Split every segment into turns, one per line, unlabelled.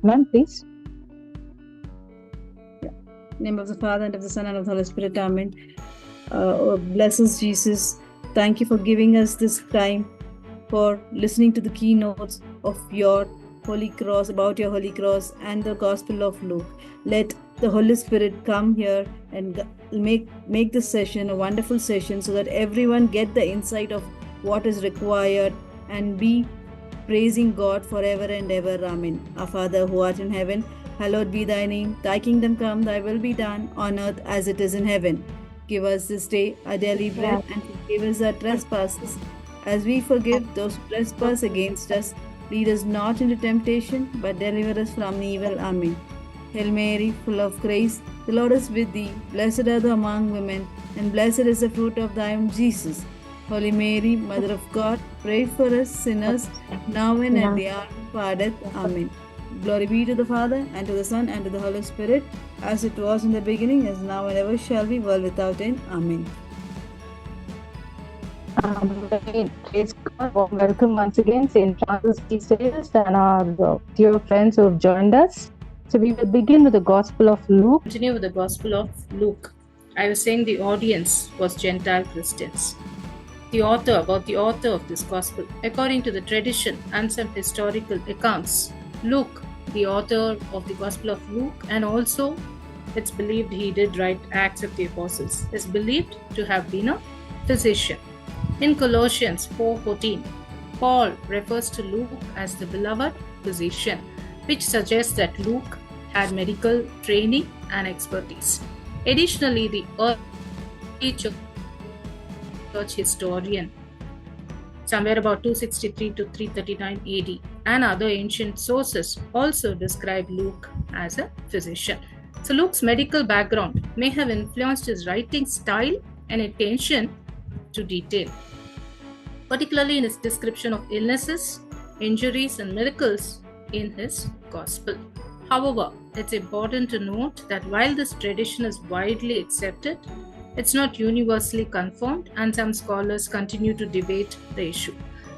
Ma'am, please.
In the name of the Father, and of the Son, and of the Holy Spirit. Amen. Bless us, Jesus. Thank you for giving us this time for listening to the keynotes of your Holy Cross, about your Holy Cross and the Gospel of Luke. Let the Holy Spirit come here and make this session a wonderful session, so that everyone get the insight of what is required and be praising God forever and ever. Amen. Our Father who art in heaven, hallowed be thy name. Thy kingdom come, thy will be done on earth as it is in heaven. Give us this day our daily bread, and forgive us our trespasses, as we forgive those who trespass against us. Lead us not into temptation, but deliver us from evil. Amen. Hail Mary, full of grace, the Lord is with thee. Blessed art thou among women, and blessed is the fruit of thy womb, Jesus. Holy Mary, Mother of God, pray for us sinners, now and at the hour of our death. Amen. Glory be to the Father, and to the Son, and to the Holy Spirit, as it was in the beginning, is now, and ever shall be, world without end. Amen.
Praise God. Welcome once again, St. Francis de Sales and our dear friends who have joined us. So we will begin with the Gospel of Luke.
Continue with the Gospel of Luke. I was saying the audience was Gentile Christians. About the author of this Gospel, according to the tradition and some historical accounts, Luke, the author of the Gospel of Luke, and also it's believed he did write Acts of the Apostles, is believed to have been a physician. In Colossians 4:14, Paul refers to Luke as the beloved physician, which suggests that Luke had medical training and expertise. Additionally, the early church historian, somewhere about 263 to 339 AD, and other ancient sources also describe Luke as a physician. So Luke's medical background may have influenced his writing style and attention to detail, particularly in his description of illnesses, injuries, and miracles in his Gospel. However, it's important to note that while this tradition is widely accepted, it's not universally confirmed, and some scholars continue to debate the issue.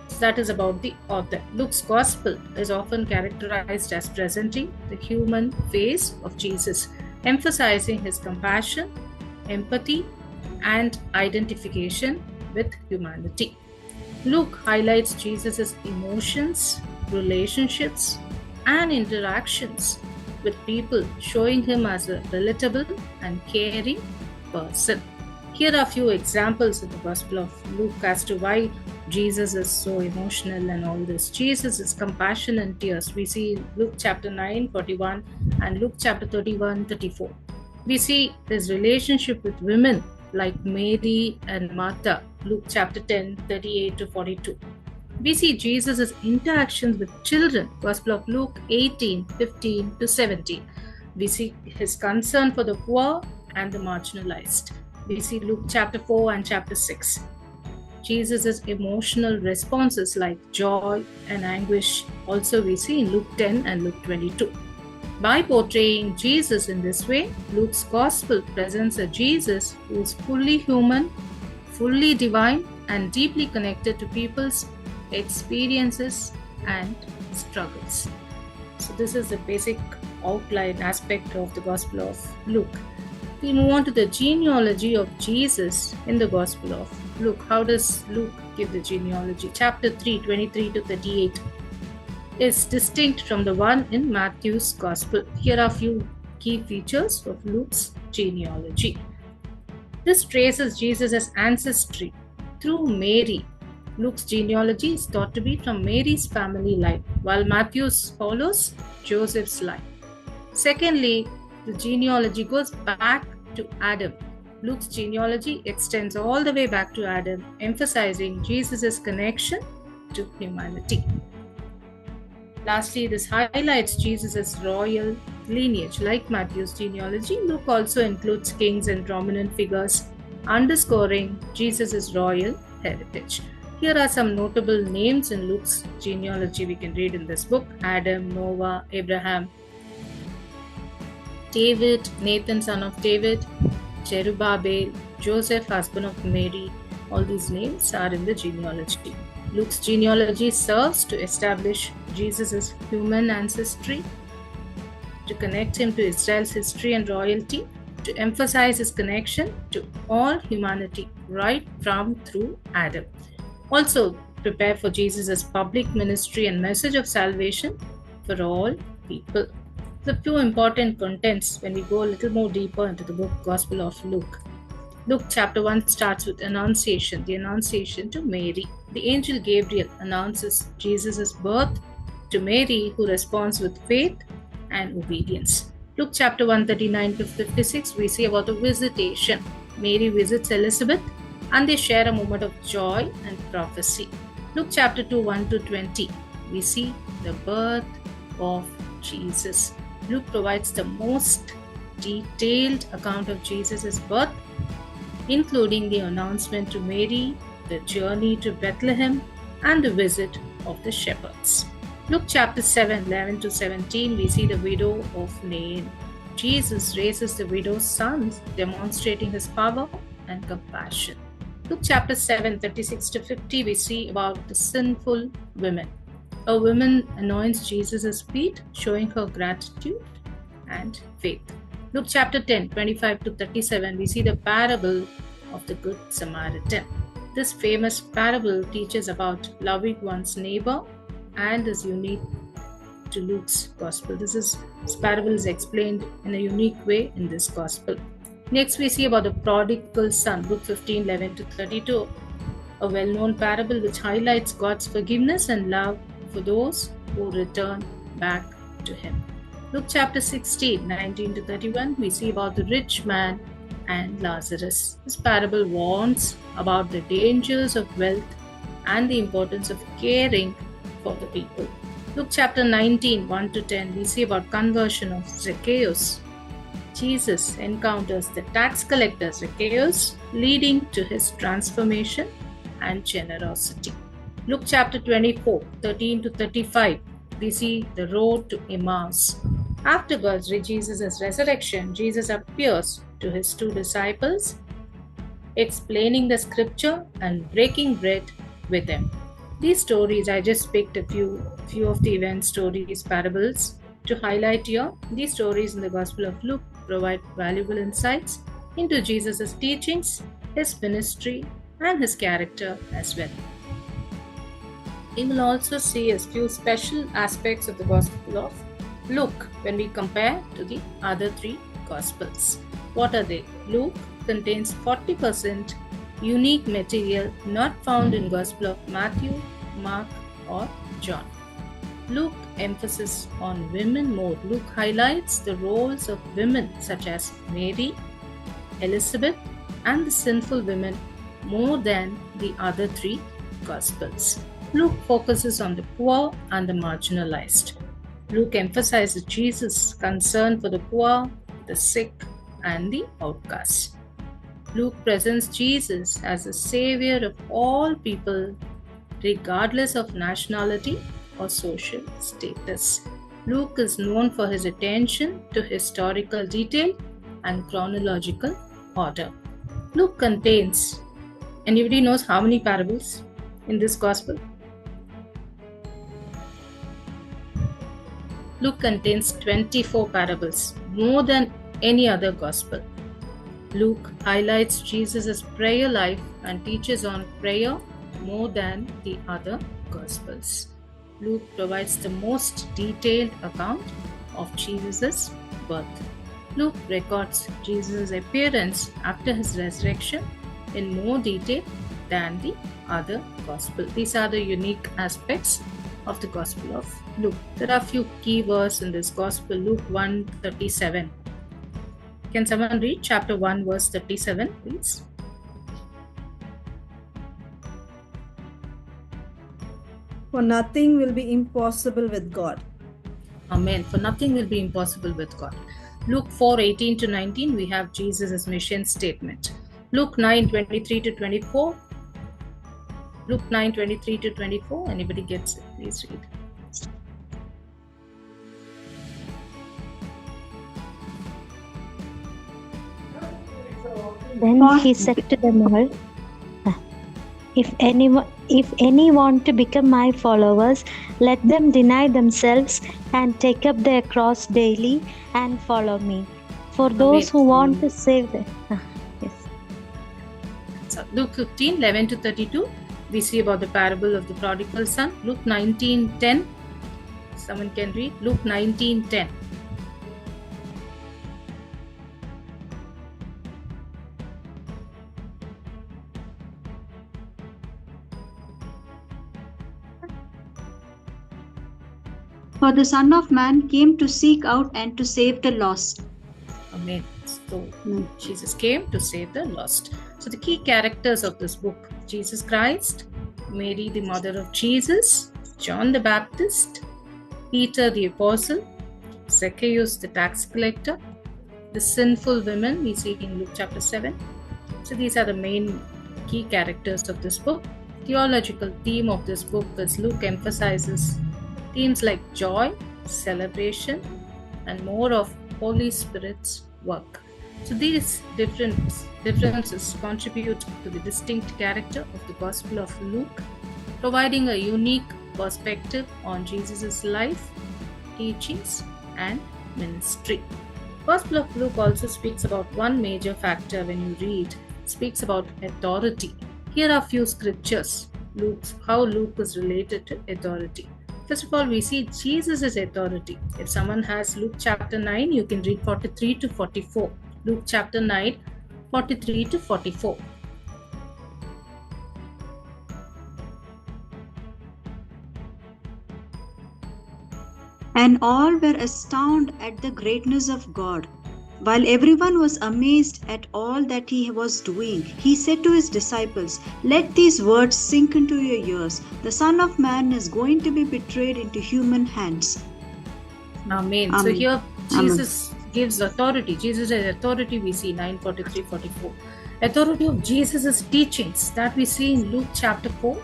So that is about the author. Luke's Gospel is often characterized as presenting the human face of Jesus, emphasizing his compassion, empathy, and identification with humanity. Luke highlights Jesus' emotions, relationships, and interactions with people, showing him as a relatable and caring person. Here are a few examples in the Gospel of Luke as to why Jesus is so emotional and all this. Jesus' compassion and tears. We see Luke chapter 9:41 and Luke chapter 31:34. We see his relationship with women like Mary and Martha, Luke chapter 10:38 to 42. We see Jesus' interactions with children, Gospel of Luke 18:15 to 17. We see his concern for the poor and the marginalized. We see Luke chapter 4 and chapter 6. Jesus' emotional responses like joy and anguish also we see in Luke 10 and Luke 22. By portraying Jesus in this way, Luke's Gospel presents a Jesus who is fully human, fully divine, and deeply connected to people's experiences and struggles. So this is the basic outline aspect of the Gospel of Luke. We move on to the genealogy of Jesus in the Gospel of Luke. How does Luke give the genealogy? Chapter 3, 23 to 38 is distinct from the one in Matthew's Gospel. Here are a few key features of Luke's genealogy. This traces Jesus' ancestry through Mary. Luke's genealogy is thought to be from Mary's family line, while Matthew's follows Joseph's line. Secondly, the genealogy goes back to Adam. Luke's genealogy extends all the way back to Adam, emphasizing Jesus' connection to humanity. Lastly, this highlights Jesus' royal lineage. Like Matthew's genealogy, Luke also includes kings and prominent figures, underscoring Jesus' royal heritage. Here are some notable names in Luke's genealogy we can read in this book: Adam, Noah, Abraham, David, Nathan, son of David, Zerubbabel, Joseph, husband of Mary. All these names are in the genealogy. Luke's genealogy serves to establish Jesus' human ancestry to connect him to Israel's history and royalty, to emphasize his connection to all humanity, right from through Adam. Also, prepare for Jesus' public ministry and message of salvation for all people. The few important contents when we go a little more deeper into the book Gospel of Luke. Luke chapter 1 starts with Annunciation, the Annunciation to Mary. The angel Gabriel announces Jesus' birth to Mary, who responds with faith and obedience. Luke chapter 139 to 56, we see about the visitation. Mary visits Elizabeth and they share a moment of joy and prophecy. Luke chapter 2 1 to 20, we see the birth of Jesus. Luke provides the most detailed account of Jesus' birth, including the announcement to Mary, the journey to Bethlehem, and the visit of the shepherds. Luke chapter 7, 11 to 17, we see the widow of Nain. Jesus raises the widow's sons, demonstrating his power and compassion. Luke chapter 7, 36 to 50, we see about the sinful women. A woman anoints Jesus' feet, showing her gratitude and faith. Luke chapter 10, 25 to 37, we see the parable of the Good Samaritan. This famous parable teaches about loving one's neighbor and is unique to Luke's gospel. This parable is explained in a unique way in this gospel. Next, we see about the prodigal son, Luke 15, 11 to 32, a well-known parable which highlights God's forgiveness and love for those who return back to him. Luke chapter 16, 19 to 31, we see about the rich man and Lazarus. This parable warns about the dangers of wealth and the importance of caring for the people. Luke chapter 19, 1 to 10, we see about conversion of Zacchaeus. Jesus encounters the tax collector Zacchaeus, leading to his transformation and generosity. Luke chapter 24, 13 to 35, we see the road to Emmaus. After Jesus' resurrection, Jesus appears to his two disciples, explaining the scripture and breaking bread with them. These stories, I just picked a few of the event stories, parables to highlight here. These stories in the Gospel of Luke provide valuable insights into Jesus' teachings, his ministry, and his character as well. We will also see a few special aspects of the Gospel of Luke when we compare to the other three Gospels. What are they? Luke contains 40% unique material not found in Gospel of Matthew, Mark, or John. Luke emphasis on women more. Luke highlights the roles of women such as Mary, Elizabeth, and the sinful women more than the other three Gospels. Luke focuses on the poor and the marginalized. Luke emphasizes Jesus' concern for the poor, the sick, and the outcasts. Luke presents Jesus as the savior of all people, regardless of nationality or social status. Luke is known for his attention to historical detail and chronological order. Luke contains, anybody knows how many parables in this gospel? Luke contains 24 parables, more than any other gospel. Luke highlights Jesus' prayer life and teaches on prayer more than the other gospels. Luke provides the most detailed account of Jesus' birth. Luke records Jesus' appearance after his resurrection in more detail than the other gospel. These are the unique aspects of the Gospel of Luke. There are a few key verses in this Gospel. Luke 1:37. Can someone read chapter 1 verse 37, please?
For nothing will be impossible with God.
Amen. For nothing will be impossible with God. Luke 4:18 to 19, we have Jesus' mission statement. Luke 9:23 to 24. Luke 9:23 to 24. Anybody gets it? Please read.
Then he said to them all, If any want to become my followers, let them deny themselves and take up their cross daily and follow me. For those who want to save them. Yes.
So Luke 15, 11 to 32, we see about the parable of the prodigal son. Luke 19, 10. Someone can read Luke 19, 10.
For the Son of Man came to seek out and to save the lost.
Amen. So Jesus came to save the lost. So the key characters of this book: Jesus Christ, Mary the mother of Jesus, John the Baptist, Peter the apostle, Zacchaeus the tax collector, the sinful women we see in Luke chapter 7. So these are the main key characters of this book. Theological theme of this book is Luke emphasizes themes like joy, celebration, and more of Holy Spirit's work. So these differences contribute to the distinct character of the Gospel of Luke, providing a unique perspective on Jesus' life, teachings, and ministry. Gospel of Luke also speaks about one major factor when you read, speaks about authority. Here are few scriptures, how Luke is related to authority. First of all, we see Jesus' authority. If someone has Luke chapter 9, you can read 43 to 44. Luke chapter 9, 43 to 44.
And all were astounded at the greatness of God. While everyone was amazed at all that he was doing, he said to his disciples, "Let these words sink into your ears. The Son of Man is going to be betrayed into human hands."
Amen. So here Jesus gives authority. Jesus has authority, we see 9:43, 44. Authority of Jesus' teachings that we see in Luke chapter 4,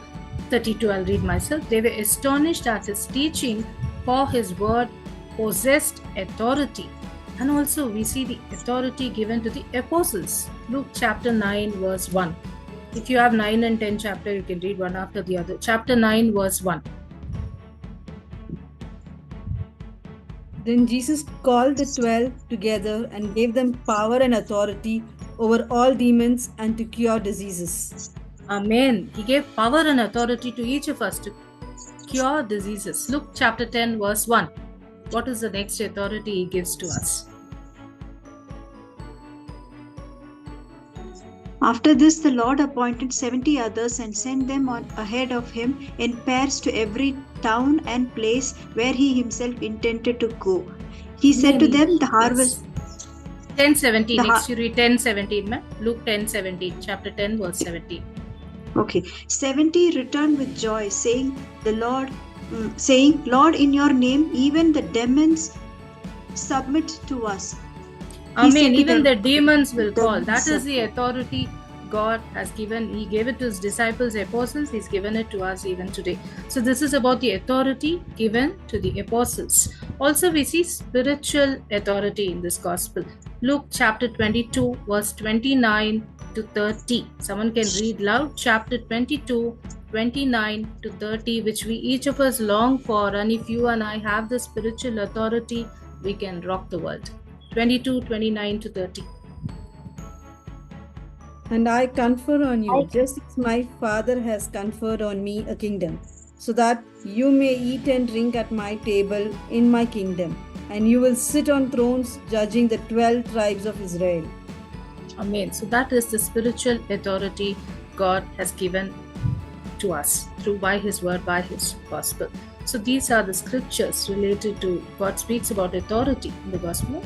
32. I'll read myself. They were astonished at his teaching, for his word possessed authority. And also we see the authority given to the apostles. Luke chapter 9 verse 1. If you have 9 and 10 chapter, you can read one after the other. Chapter 9 verse 1.
Then Jesus called the 12 together and gave them power and authority over all demons and to cure diseases.
Amen. He gave power and authority to each of us to cure diseases. Luke chapter 10 verse 1. What is the next authority he gives to us?
After this, the Lord appointed 70 others and sent them on ahead of him in pairs to every town and place where he himself intended to go. He said to them, "The harvest."
10:17. Next you read 10:17. Luke 10:17. Chapter 10 verse 17.
Okay. 70 returned with joy, saying, "Lord, in your name, even the demons submit to us."
Amen. Even the demons will call. That is the authority God has given. He gave it to his disciples, apostles. He's given it to us even today. So this is about the authority given to the apostles. Also we see spiritual authority in this gospel. Luke chapter 22 verse 29 to 30. Someone can read loud. Chapter 22, 29 to 30, which we each of us long for. And if you and I have the spiritual authority, we can rock the world. 22, 29 to 30.
And I confer on you, just as my Father has conferred on me a kingdom, so that you may eat and drink at my table in my kingdom, and you will sit on thrones judging the 12 tribes of Israel.
Amen. So that is the spiritual authority God has given to us by his word, by his gospel. So these are the scriptures related to God speaks about authority in the gospel of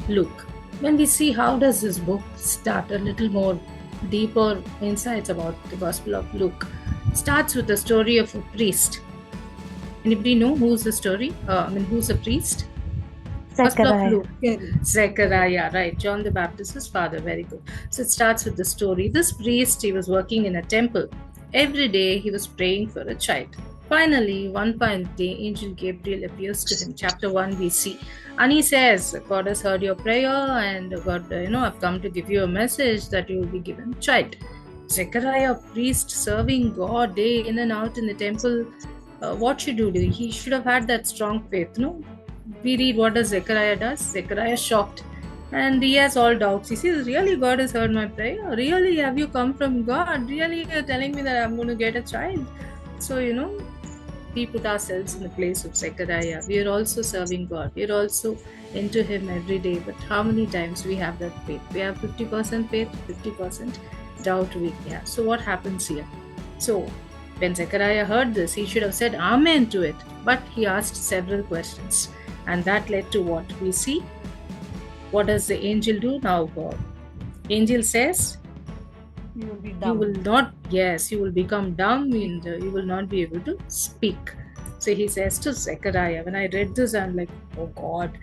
Luke. When we see how does this book start, a little more deeper insights about the gospel of Luke. Starts with the story of a priest. Anybody know who's the story? Who's a priest?
Zechariah.
Zechariah, right. John the Baptist's father. Very good. So it starts with the story. This priest, he was working in a temple. Every day he was praying for a child. Finally, one fine day, Angel Gabriel appears to him. Chapter 1 we see. And he says, God has heard your prayer and God, I've come to give you a message that you will be given a child. Zechariah, priest serving God day in and out in the temple, what should you do? He should have had that strong faith, no? We read what does Zechariah does. Zechariah shocked, and he has all doubts. He says, really, God has heard my prayer? Really, have you come from God? Really, you're telling me that I'm going to get a child? So, we put ourselves in the place of Zechariah. We are also serving God. We are also into Him every day. But how many times we have that faith? We have 50% faith, 50% doubt we have. So what happens here? So when Zechariah heard this, he should have said Amen to it. But he asked several questions. And that led to what? We see. What does the angel do now? Angel says,
You will be
you
dumb.
will not, yes, you will become dumb and you will not be able to speak. So he says to Zechariah, when I read this, I'm like, oh God,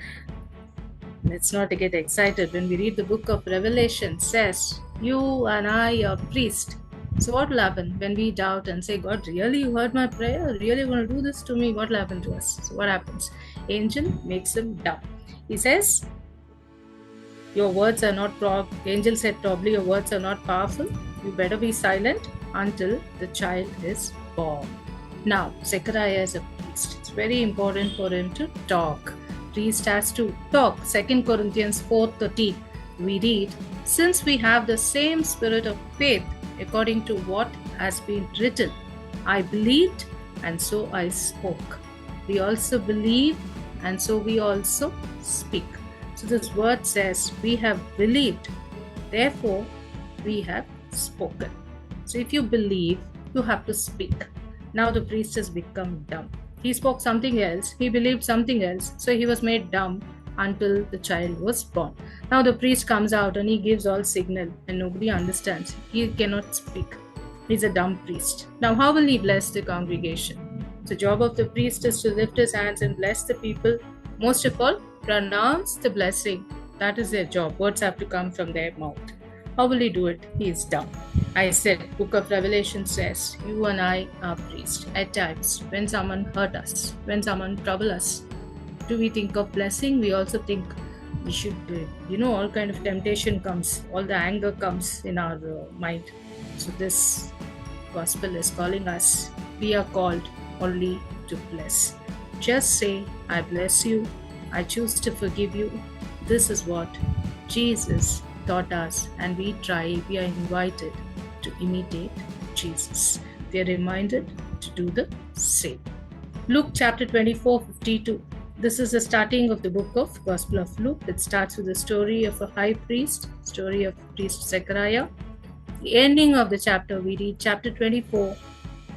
let's not get excited. When we read the book of Revelation, says, you and I are priest. So what will happen when we doubt and say, God, really you heard my prayer? Really want to do this to me? What will happen to us? So what happens? Angel makes him dumb. He says, your words are not angel said probably your words are not powerful. You better be silent until the child is born. Now, Zechariah is a priest. It's very important for him to talk. Priest has to talk. 2 Corinthians 4:13. We read, since we have the same spirit of faith, according to what has been written, I believed and so I spoke. We also believe and so we also speak. So this word says, we have believed, therefore we have spoken. So if you believe, you have to speak. Now the priest has become dumb. He spoke something else, he believed something else, so he was made dumb until the child was born. Now the priest comes out and he gives all signal and nobody understands. He cannot speak. He's a dumb priest. Now how will he bless the congregation? The job of the priest is to lift his hands and bless the people. Most of all, pronounce the blessing. That is their job. Words have to come from their mouth. How will he do it? He is dumb. I said, book of Revelation says, you and I are priests. At times, when someone hurt us, when someone trouble us, do we think of blessing? We also think we should, all kind of temptation comes, all the anger comes in our mind. So this gospel is calling us. We are called only to bless. Just say, I bless you. I choose to forgive you. This is what Jesus taught us, and we are invited to imitate Jesus. We are reminded to do the same. Luke chapter 24:52. This is the starting of the book of Gospel of Luke. It starts with the story of a high priest, story of priest Zechariah. The ending of the chapter, we read chapter 24,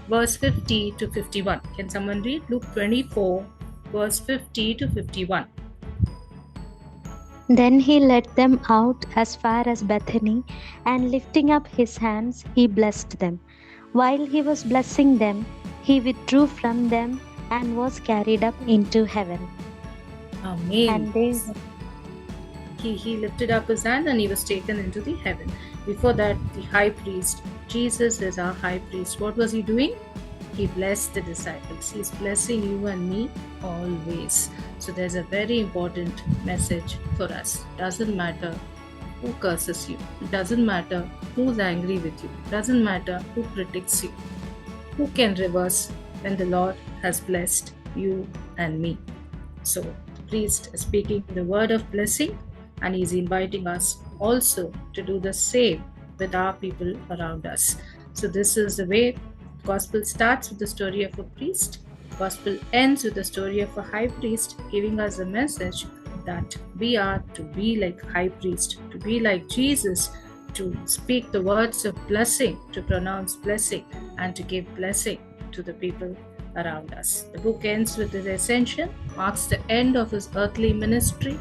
verse 50 to 51. Can someone read Luke 24, verse 50 to 51?
Then he led them out as far as Bethany, and lifting up his hands, he blessed them. While he was blessing them, he withdrew from them and was carried up into heaven.
Amen.
And they
he lifted up his hand and he was taken into the heaven. Before that, the high priest, Jesus is our high priest. What was he doing? He blessed the disciples. He's blessing you and me always. So there's a very important message for us. Doesn't matter who curses you. It doesn't matter who's angry with you. It doesn't matter who critiques you. Who can reverse when the Lord has blessed you and me? So the priest is speaking the word of blessing, and he's inviting us also to do the same with our people around us. So this is the way Gospel starts with the story of a priest. Gospel ends with the story of a high priest, giving us a message that we are to be like high priest, to be like Jesus, to speak the words of blessing, to pronounce blessing, and to give blessing to the people around us. The book ends with his ascension, marks the end of his earthly ministry,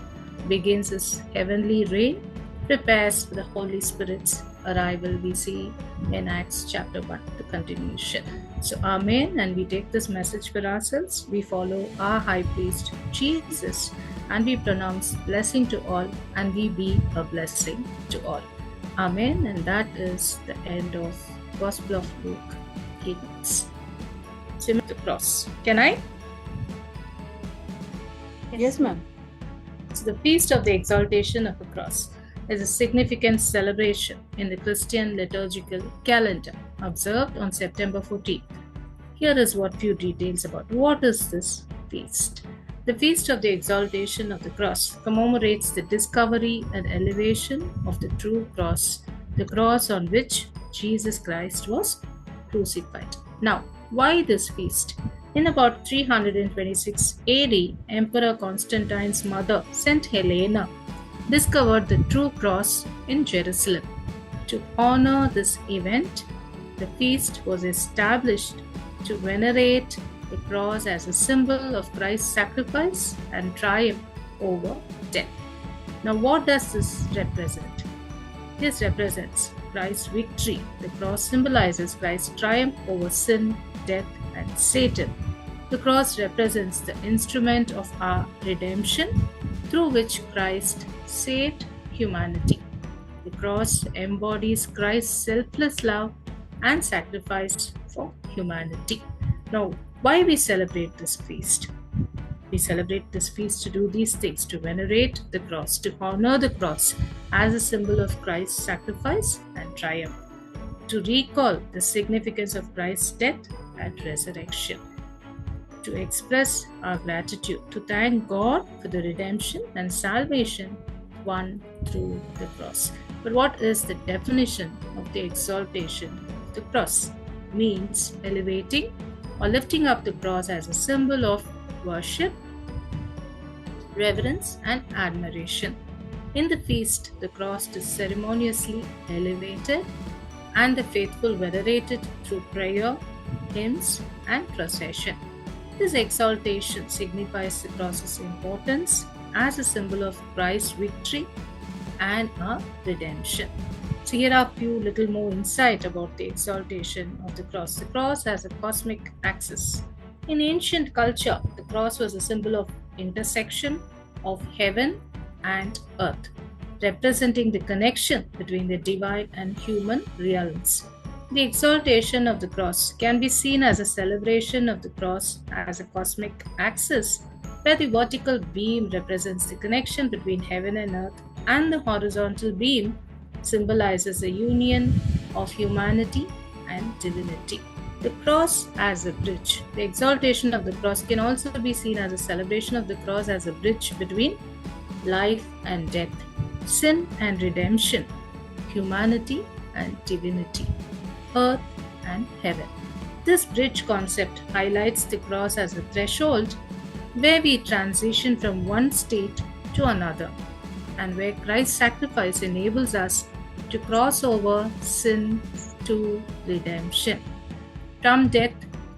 begins his heavenly reign, prepares for the Holy Spirit's arrival. We see in Acts chapter 1, the continuation. So amen, and we take this message for ourselves. We follow our high priest Jesus, and we pronounce blessing to all, and we be a blessing to all. Amen. And that is the end of Gospel of Luke. Kings. Swim the cross. Can I?
Yes, ma'am.
So the feast of the exaltation of the cross. is a significant celebration in the Christian liturgical calendar, observed on September 14th. Here is what few details about what is this feast. The Feast of the Exaltation of the Cross commemorates the discovery and elevation of the true cross, the cross on which Jesus Christ was crucified. Now, why this feast? In about 326 AD, Emperor Constantine's mother, Saint Helena, discovered the true cross in Jerusalem. To honor this event, the feast was established to venerate the cross as a symbol of Christ's sacrifice and triumph over death. Now, what does this represent? This represents Christ's victory. The cross symbolizes Christ's triumph over sin, death, and Satan. The cross represents the instrument of our redemption through which Christ saved humanity. The cross embodies Christ's selfless love and sacrifice for humanity. Now, why we celebrate this feast? We celebrate this feast to do these things, to venerate the cross, to honor the cross as a symbol of Christ's sacrifice and triumph, to recall the significance of Christ's death and resurrection, to express our gratitude, to thank God for the redemption and salvation won through the cross. But what is the definition of the exaltation of the cross? Means elevating or lifting up the cross as a symbol of worship, reverence, and admiration. In the feast, the cross is ceremoniously elevated and the faithful venerated through prayer, hymns, and procession. This exaltation signifies the cross's importance as a symbol of Christ's victory and our redemption. So here are a few little more insight about the exaltation of the cross. The cross has a cosmic axis. In ancient culture, the cross was a symbol of intersection of heaven and earth, representing the connection between the divine and human realms. The exaltation of the cross can be seen as a celebration of the cross as a cosmic axis, where the vertical beam represents the connection between heaven and earth, and the horizontal beam symbolizes the union of humanity and divinity. The cross as a bridge. The exaltation of the cross can also be seen as a celebration of the cross as a bridge between life and death, sin and redemption, humanity and divinity, earth and heaven. This bridge concept highlights the cross as a threshold where we transition from one state to another, and where Christ's sacrifice enables us to cross over sin to redemption, from death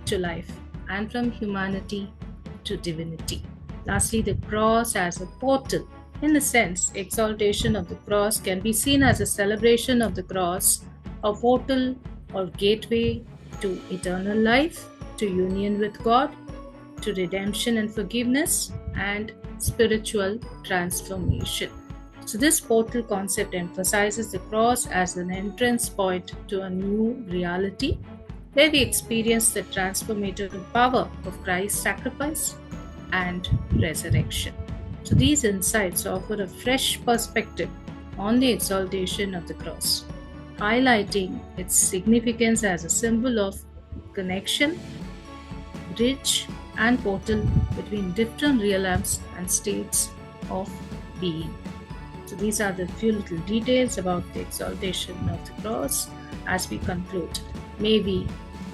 to life, and from humanity to divinity. Lastly, the cross as a portal. In a sense, exaltation of the cross can be seen as a celebration of the cross, a portal or gateway to eternal life, to union with God, to redemption and forgiveness, and spiritual transformation. So this portal concept emphasizes the cross as an entrance point to a new reality, where we experience the transformative power of Christ's sacrifice and resurrection. So these insights offer a fresh perspective on the exaltation of the cross, highlighting its significance as a symbol of connection, bridge, and portal between different realms and states of being. So these are the few little details about the exaltation of the cross. As we conclude, may we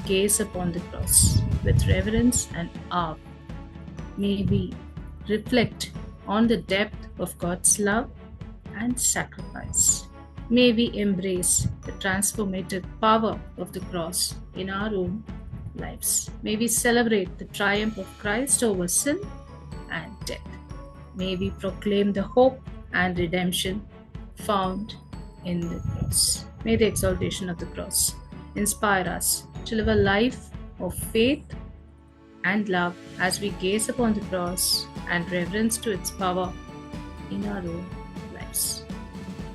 gaze upon the cross with reverence and awe. May we reflect on the depth of God's love and sacrifice. May we embrace the transformative power of the cross in our own lives. May we celebrate the triumph of Christ over sin and death. May we proclaim the hope and redemption found in the cross. May the exaltation of the cross inspire us to live a life of faith and love as we gaze upon the cross and reverence to its power in our own lives.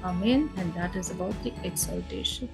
Amen. And that is about the exaltation